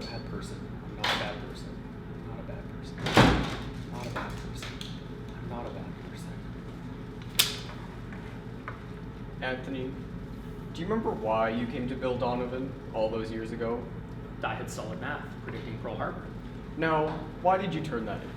not a bad person. I'm not a bad person. I'm not a bad person. I'm not a bad person. I'm not a bad person. Anthony, do you remember why you came to Bill Donovan all those years ago? I had solid math predicting Pearl Harbor. Now, why did you turn that in?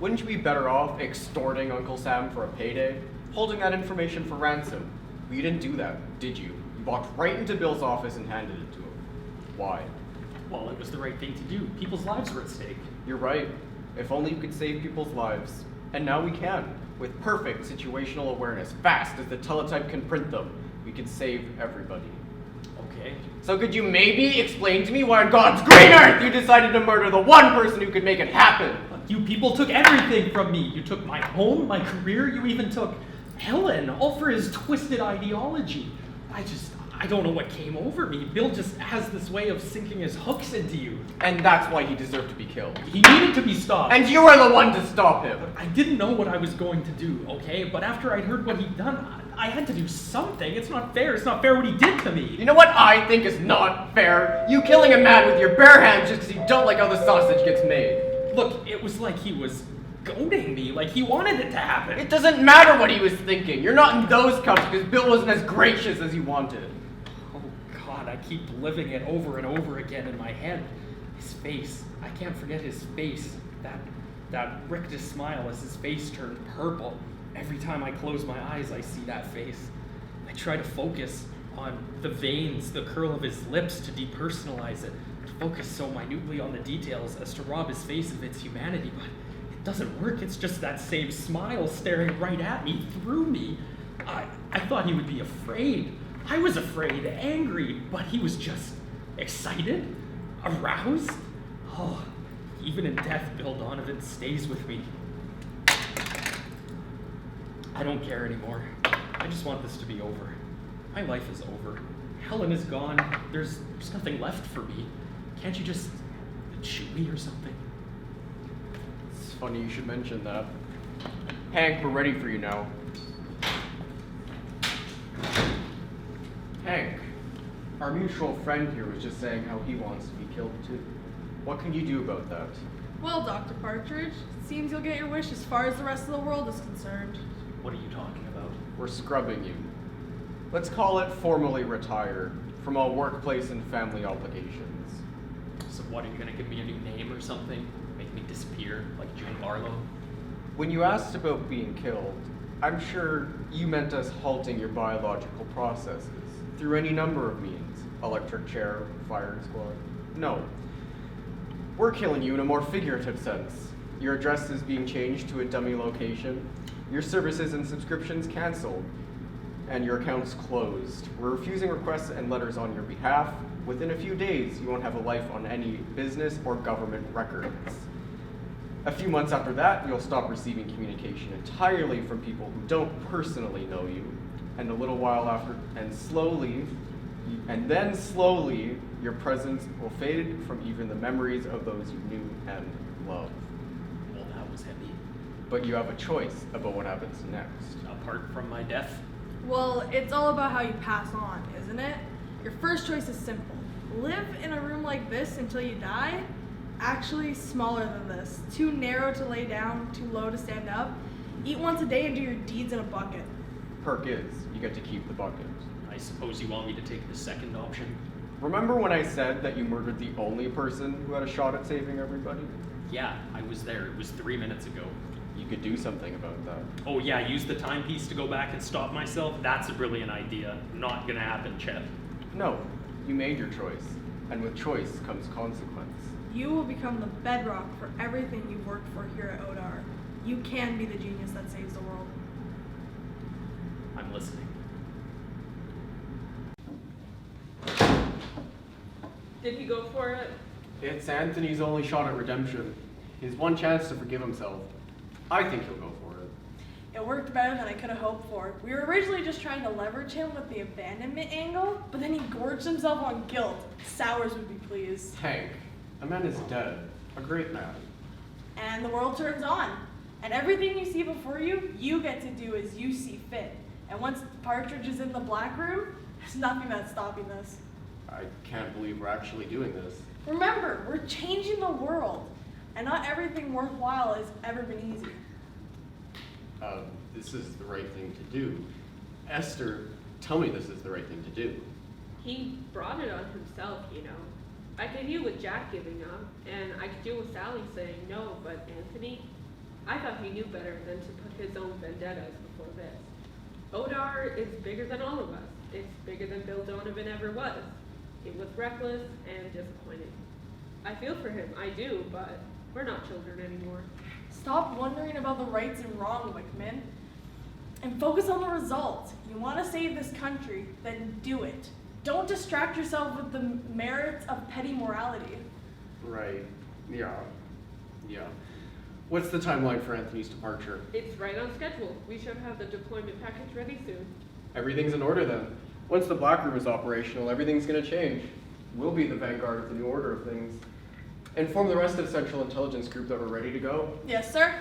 Wouldn't you be better off extorting Uncle Sam for a payday? Holding that information for ransom? But you didn't do that, did you? You walked right into Bill's office and handed it to him. Why? Well, it was the right thing to do. People's lives were at stake. You're right. If only you could save people's lives. And now we can. With perfect situational awareness, fast as the teletype can print them, we can save everybody. Okay. So could you maybe explain to me why on God's green earth you decided to murder the one person who could make it happen? You people took everything from me. You took my home, my career, you even took Helen, all for his twisted ideology. I don't know what came over me. Bill just has this way of sinking his hooks into you. And that's why he deserved to be killed. He needed to be stopped. And you were the one to stop him. I didn't know what I was going to do, okay? But after I'd heard what he'd done, I had to do something. It's not fair. It's not fair what he did to me. You know what I think is not fair? You killing a man with your bare hands just because you don't like how the sausage gets made. Look, it was like he was goading me, like he wanted it to happen. It doesn't matter what he was thinking. You're not in those cups because Bill wasn't as gracious as you wanted. Oh God, I keep living it over and over again in my head. His face, I can't forget his face. That rictus smile as his face turned purple. Every time I close my eyes, I see that face. I try to focus on the veins, the curl of his lips to depersonalize it, to focus so minutely on the details as to rob his face of its humanity, but it doesn't work. It's just that same smile staring right at me, through me. I thought he would be afraid. I was afraid, angry, but he was just excited, aroused. Oh, even in death, Bill Donovan stays with me. I don't care anymore. I just want this to be over. My life is over. Helen is gone. There's nothing left for me. Can't you just shoot me or something? It's funny you should mention that. Hank, we're ready for you now. Hank, our mutual friend here was just saying how he wants to be killed too. What can you do about that? Well, Dr. Partridge, it seems you'll get your wish as far as the rest of the world is concerned. What are you talking about? We're scrubbing you. Let's call it formally retire from all workplace and family obligations. So what, are you gonna give me a new name or something? Make me disappear like June Barlow? When you asked about being killed, I'm sure you meant us halting your biological processes through any number of means. Electric chair, firing squad. No. We're killing you in a more figurative sense. Your address is being changed to a dummy location, your services and subscriptions canceled, and your accounts closed. We're refusing requests and letters on your behalf. Within a few days, you won't have a life on any business or government records. A few months after that, you'll stop receiving communication entirely from people who don't personally know you. And a little while after, and then slowly, your presence will fade from even the memories of those you knew and loved. Well, that was heavy. But you have a choice about what happens next. Apart from my death? Well, it's all about how you pass on, isn't it? Your first choice is simple. Live in a room like this until you die? Actually, smaller than this. Too narrow to lay down, too low to stand up. Eat once a day and do your deeds in a bucket. Perk is, you get to keep the bucket. I suppose you want me to take the second option? Remember when I said that you murdered the only person who had a shot at saving everybody? Yeah, I was there. It was 3 minutes ago. You could do something about that. Oh yeah, use the timepiece to go back and stop myself? That's a brilliant idea. Not gonna happen, Chet. No, you made your choice, and with choice comes consequence. You will become the bedrock for everything you've worked for here at Odar. You can be the genius that saves the world. I'm listening. Did he go for it? It's Anthony's only shot at redemption. His one chance to forgive himself. I think he'll go for it. It worked better than I could have hoped for. We were originally just trying to leverage him with the abandonment angle, but then he gorged himself on guilt. Sowers would be pleased. Hank, a man is dead. A great man. And the world turns on. And everything you see before you, you get to do as you see fit. And once Partridge is in the black room, there's nothing that's stopping this. I can't believe we're actually doing this. Remember, we're changing the world, and not everything worthwhile has ever been easy. This is the right thing to do. Esther, tell me this is the right thing to do. He brought it on himself, you know. I could deal with Jack giving up, and I could deal with Sally saying no, but Anthony, I thought he knew better than to put his own vendettas before this. Odar is bigger than all of us. It's bigger than Bill Donovan ever was. It was reckless and disappointing. I feel for him, I do, but we're not children anymore. Stop wondering about the rights and wrong, Whickman, and focus on the results. You want to save this country, then do it. Don't distract yourself with the merits of petty morality. Right. Yeah. What's the timeline for Anthony's departure? It's right on schedule. We should have the deployment package ready soon. Everything's in order then. Once the Black Room is operational, everything's going to change. We'll be the vanguard of the new order of things. Inform the rest of Central Intelligence Group that we're ready to go. Yes, sir.